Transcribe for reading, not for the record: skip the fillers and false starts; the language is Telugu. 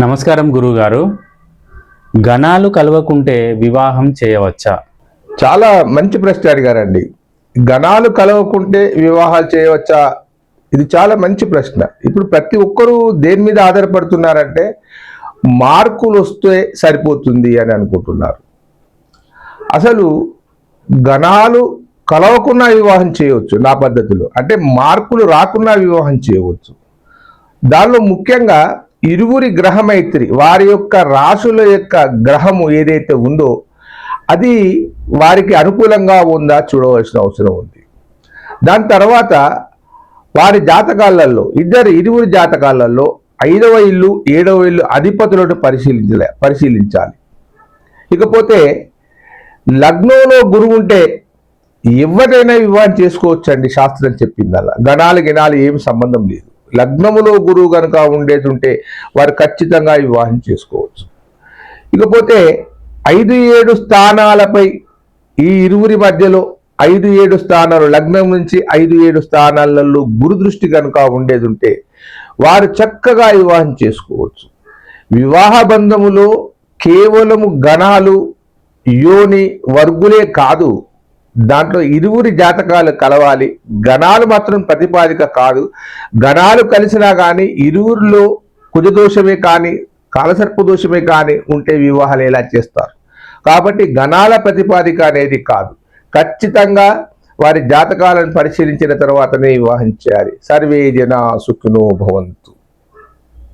నమస్కారం గురుగారు. గణాలు కలవకుంటే వివాహం చేయవచ్చా? చాలా మంచి ప్రశ్న అడిగారండి. గణాలు కలవకుంటే వివాహాలు చేయవచ్చా? ఇది చాలా మంచి ప్రశ్న. ఇప్పుడు ప్రతి ఒక్కరూ దేని మీద ఆధారపడుతున్నారంటే మార్కులు వస్తే సరిపోతుంది అని అనుకుంటున్నారు. అసలు గణాలు కలవకున్నా వివాహం చేయవచ్చు నా పద్ధతిలో. అంటే మార్కులు రాకున్నా వివాహం చేయవచ్చు. దానిలో ముఖ్యంగా ఇరువురి గ్రహమైత్రి, వారి యొక్క రాశుల యొక్క గ్రహము ఏదైతే ఉందో అది వారికి అనుకూలంగా ఉందా చూడవలసిన అవసరం ఉంది. దాని తర్వాత వారి జాతకాలలో ఇరువురి జాతకాలలో 5వ ఇల్లు 7వ ఇల్లు అధిపతులను పరిశీలించాలి. ఇకపోతే లగ్నంలో గురువు ఉంటే ఎవరైనా వివాహం చేసుకోవచ్చు అండి. శాస్త్రం చెప్పింది అలా. గణాలు ఏమి సంబంధం లేదు. లగ్నములో గురువు కనుక ఉండేది ఉంటే వారు ఖచ్చితంగా వివాహం చేసుకోవచ్చు. ఇకపోతే 5-7 స్థానాలపై ఈ ఇరువురి మధ్యలో 5-7 స్థానాలు, లగ్నం నుంచి 5-7 స్థానాలలో గురు దృష్టి కనుక ఉండేది ఉంటే వారు చక్కగా వివాహం చేసుకోవచ్చు. వివాహ బంధములో కేవలము గణాలు యోని వర్గులే కాదు, దాంట్లో ఇరువురి జాతకాలు కలవాలి. గణాలు మాత్రం ప్రతిపాదిక కాదు. గణాలు కలిసినా కానీ ఇరువురిలో కుజదోషమే కానీ కాలసర్పదోషమే కానీ ఉంటే వివాహాలు ఎలా చేస్తారు? కాబట్టి గణాల ప్రతిపాదిక అనేది కాదు. ఖచ్చితంగా వారి జాతకాలను పరిశీలించిన తర్వాతనే వివాహం చేయాలి. సర్వే జనా సుఖినో భవంతు.